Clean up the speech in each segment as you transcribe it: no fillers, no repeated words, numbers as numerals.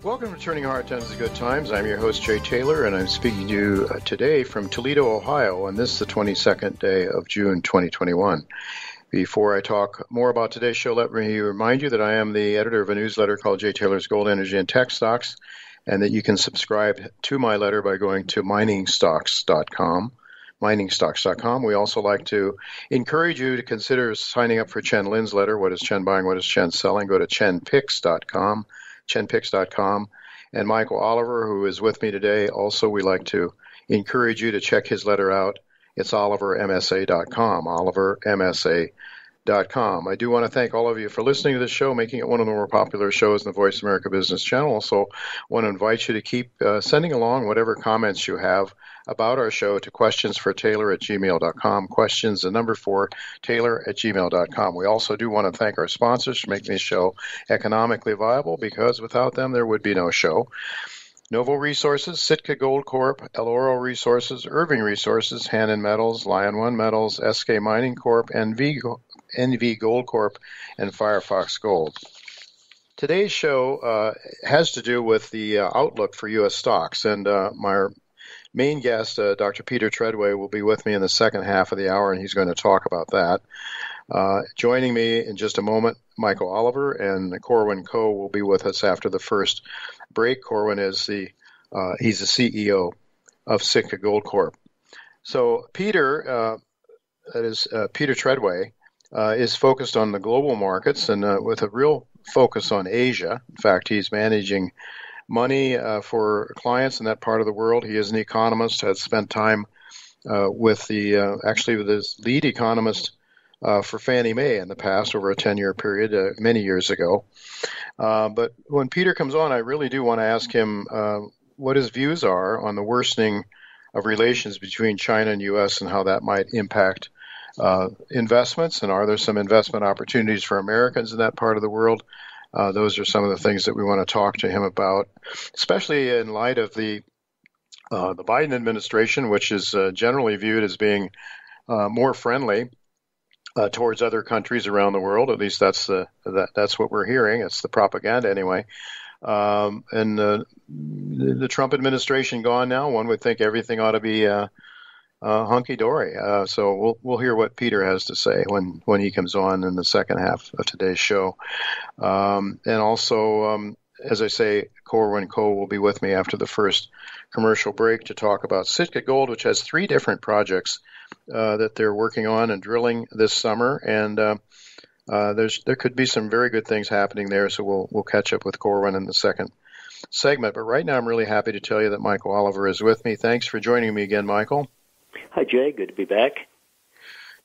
Welcome to Turning Hard Times to Good Times. I'm your host, Jay Taylor, and I'm speaking to you today from Toledo, Ohio, on this, the 22nd day of June, 2021. Before I talk more about today's show, let me remind you that I am the editor of a newsletter called Jay Taylor's Gold, Energy, and Tech Stocks, and that you can subscribe to my letter by going to miningstocks.com. miningstocks.com. We also like to encourage you to consider signing up for Chen Lin's letter, What is Chen Buying, What is Chen Selling? Go to chenpicks.com. chenpicks.com. And Michael Oliver, who is with me today, also we like to encourage you to check his letter out. It's olivermsa.com, olivermsa.com. I do want to thank all of you for listening to this show, making it one of the more popular shows in the Voice America Business Channel. Also want to invite you to keep sending along whatever comments you have about our show to questionsfortaylor@gmail.com, questions, the number 4, taylor@gmail.com. We also do want to thank our sponsors for making this show economically viable, because without them, there would be no show. Novo Resources, Sitka Gold Corp, El Oro Resources, Irving Resources, Hannon Metals, Lion One Metals, SK Mining Corp, NV Gold Corp, and Firefox Gold. Today's show has to do with the outlook for U.S. stocks, and my main guest, Dr. Peter Treadway, will be with me in the second half of the hour, and he's going to talk about that. Joining me in just a moment, Michael Oliver, and Corwin Coe will be with us after the first break. Corwin is he's the CEO of Sitka Gold Corp. So Peter, Peter Treadway, is focused on the global markets and with a real focus on Asia. In fact, he's managing money for clients in that part of the world. He is an economist, has spent time with his lead economist for Fannie Mae in the past, over a 10-year period, many years ago. But when Peter comes on, I really do want to ask him what his views are on the worsening of relations between China and U.S. and how that might impact investments, and are there some investment opportunities for Americans in that part of the world? Those are some of the things that we want to talk to him about, especially in light of the Biden administration, which is generally viewed as being more friendly towards other countries around the world. At least that's what we're hearing. It's the propaganda anyway. And the Trump administration gone now, one would think everything ought to be hunky-dory. So we'll hear what Peter has to say when he comes on in the second half of today's show. And also, as I say, Corwin Coe will be with me after the first commercial break to talk about Sitka Gold, which has 3 different projects that they're working on and drilling this summer, and there could be some very good things happening there. So we'll catch up with Corwin in the second segment. But right now, I'm really happy to tell you that Michael Oliver is with me. Thanks for joining me again, Michael. Hi, Jay. Good to be back.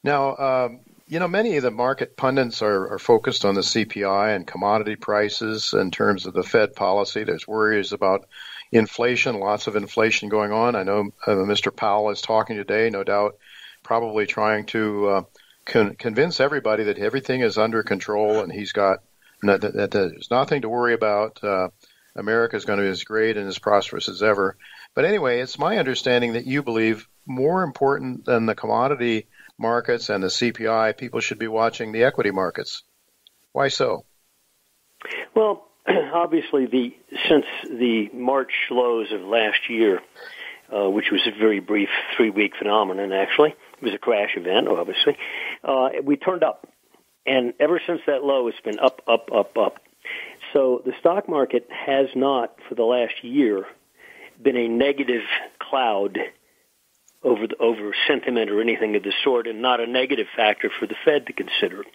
Now, many of the market pundits are focused on the CPI and commodity prices in terms of the Fed policy. There's worries about inflation, lots of inflation going on. I know Mr. Powell is talking today, no doubt, probably trying to convince everybody that everything is under control and that there's nothing to worry about. America is going to be as great and as prosperous as ever. But anyway, it's my understanding that you believe more important than the commodity markets and the CPI, people should be watching the equity markets. Why so? Well, obviously, since the March lows of last year, which was a very brief 3-week phenomenon, actually, it was a crash event, obviously, we turned up. And ever since that low, it's been up, up, up, up. So the stock market has not, for the last year, been a negative cloud over sentiment or anything of the sort, and not a negative factor for the Fed to consider.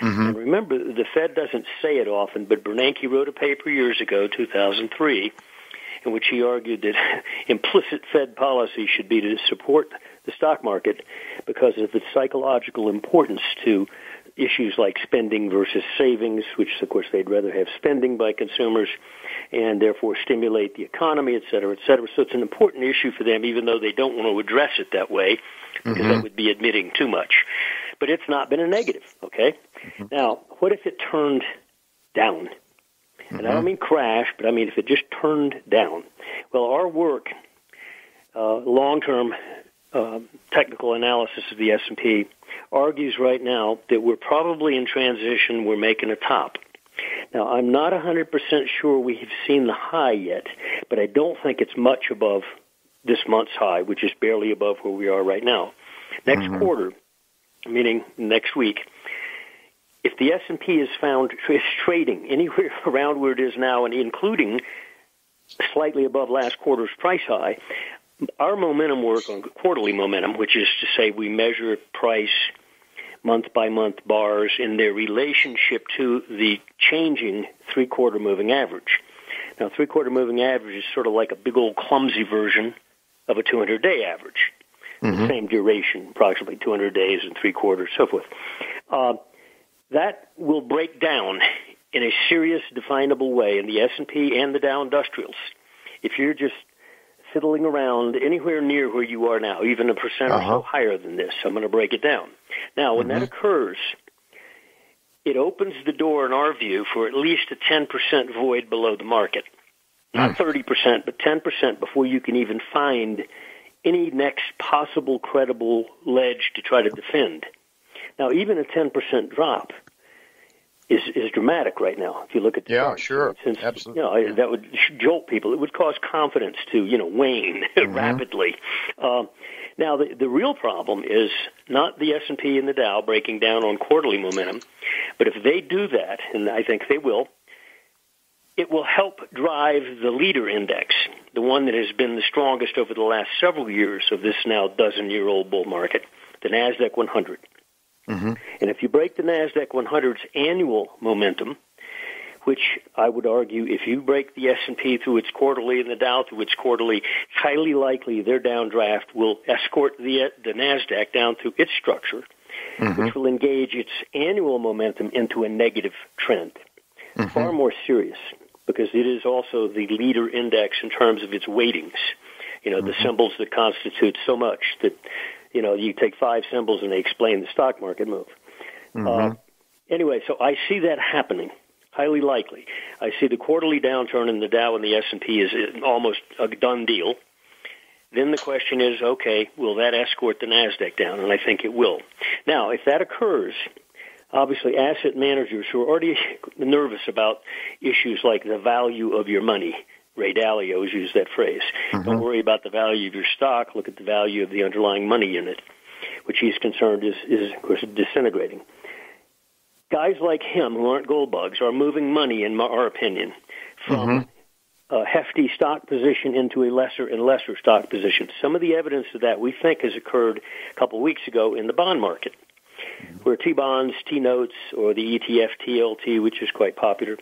Mm-hmm. And remember, the Fed doesn't say it often, but Bernanke wrote a paper years ago, 2003, in which he argued that implicit Fed policy should be to support the stock market because of its psychological importance to issues like spending versus savings, which, of course, they'd rather have spending by consumers and therefore stimulate the economy, et cetera, et cetera. So it's an important issue for them, even though they don't want to address it that way, because that would be admitting too much. But it's not been a negative, okay? Mm-hmm. Now, what if it turned down? And I don't mean crash, but I mean if it just turned down. Well, our work, long-term technical analysis of the S&P, argues right now that we're probably in transition, we're making a top. Now, I'm not 100% sure we have seen the high yet, but I don't think it's much above this month's high, which is barely above where we are right now. Next quarter, meaning next week, if the S&P is found trading anywhere around where it is now, and including slightly above last quarter's price high, our momentum work on quarterly momentum, which is to say we measure price month-by-month bars in their relationship to the changing three-quarter moving average. Now, three-quarter moving average is sort of like a big old clumsy version of a 200-day average. The same duration, approximately 200 days and three-quarters, so forth. That will break down in a serious, definable way in the S&P and the Dow Industrials. If you're just fiddling around anywhere near where you are now, even a percent or so higher than this, I'm going to break it down. Now, when that occurs, it opens the door, in our view, for at least a 10% void below the market. Not 30%, but 10% before you can even find any next possible credible ledge to try to defend. Now, even a 10% drop is dramatic right now. If you look at the chart, sure, since, absolutely, that would jolt people. It would cause confidence to wane rapidly. Now, the real problem is not the S&P and the Dow breaking down on quarterly momentum, but if they do that, and I think they will, it will help drive the leader index, the one that has been the strongest over the last several years of this now dozen-year-old bull market, the NASDAQ 100. And if you break the NASDAQ 100's annual momentum, which I would argue if you break the S&P through its quarterly and the Dow through its quarterly, highly likely their downdraft will escort the NASDAQ down through its structure, which will engage its annual momentum into a negative trend. Far more serious, because it is also the leader index in terms of its weightings, the symbols that constitute so much that, you take 5 symbols and they explain the stock market move. Anyway, so I see that happening, highly likely. I see the quarterly downturn in the Dow and the S&P is almost a done deal. Then the question is, okay, will that escort the NASDAQ down? And I think it will. Now, if that occurs, obviously asset managers who are already nervous about issues like the value of your money, Ray Dalio always used that phrase. Don't worry about the value of your stock. Look at the value of the underlying money unit, which he's concerned is of course, disintegrating. Guys like him who aren't gold bugs are moving money, in our opinion, from a hefty stock position into a lesser and lesser stock position. Some of the evidence of that we think has occurred a couple of weeks ago in the bond market, where T-bonds, T-notes, or the ETF TLT, which is quite popular,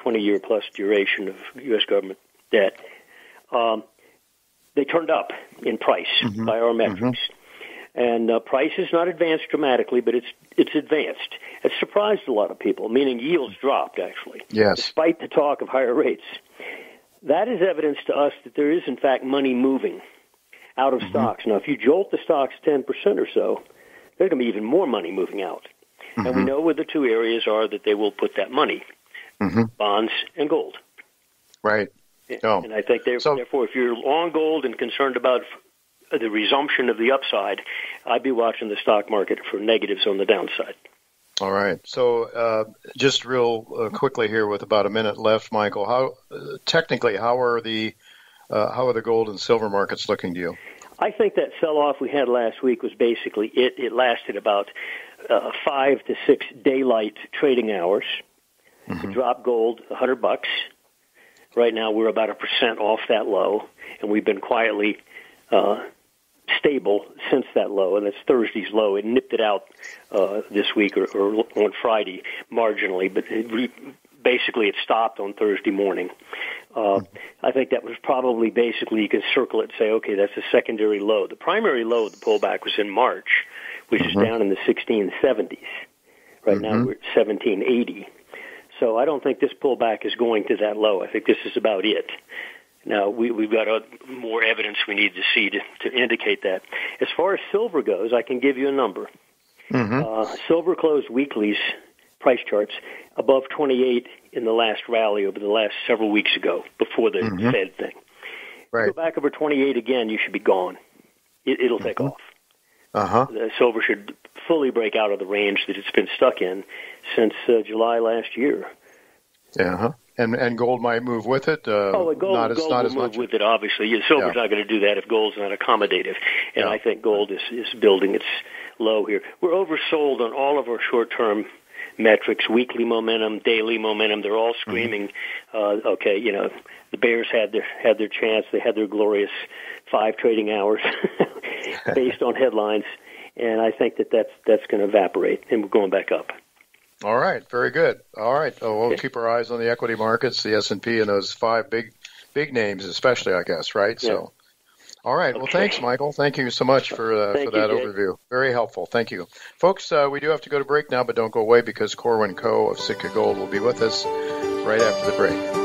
20-year plus duration of U.S. government debt, they turned up in price by our metrics. And price has not advanced dramatically, but it's advanced. It surprised a lot of people, meaning yields dropped, actually, despite the talk of higher rates. That is evidence to us that there is, in fact, money moving out of stocks. Now, if you jolt the stocks 10% or so, there's going to be even more money moving out. And we know where the two areas are that they will put that money, bonds and gold. Right. Oh. And I think, therefore, if you're long gold and concerned about the resumption of the upside, I'd be watching the stock market for negatives on the downside. All right. So just real quickly here with about a minute left, Michael, how are the gold and silver markets looking to you? I think that sell-off we had last week was basically it. It lasted about 5 to 6 daylight trading hours. It dropped gold $100. Right now we're about 1% off that low, and we've been quietly stable since that low, and that's Thursday's low. It nipped it out this week or on Friday marginally, but basically it stopped on Thursday morning. I think that was probably basically you can circle it and say, okay, that's a secondary low. The primary low of the pullback was in March, which is down in the 1670s. Right now we're at 1780. So I don't think this pullback is going to that low. I think this is about it. Now, we've got more evidence we need to see to indicate that. As far as silver goes, I can give you a number. Silver closed weekly's price charts above 28 in the last rally over the last several weeks ago, before the Fed thing. Right. Go back over 28 again, you should be gone. It'll take off. Silver should fully break out of the range that it's been stuck in since July last year. Yeah. And gold might move with it. Gold will move with it, obviously. Silver's not going to do that if gold's not accommodative. And I think gold is building its low here. We're oversold on all of our short-term metrics, weekly momentum, daily momentum. They're all screaming, the bears had their chance. They had their glorious 5 trading hours based on headlines. And I think that's going to evaporate, and we're going back up. All right, very good. All right, we'll keep our eyes on the equity markets, the S&P, and those 5 big names, especially, I guess, right? Yeah. So, all right. Well, thanks, Michael. Thank you so much for that overview. Very helpful. Thank you, folks. We do have to go to break now, but don't go away because Corwin Coe of Sitka Gold will be with us right after the break.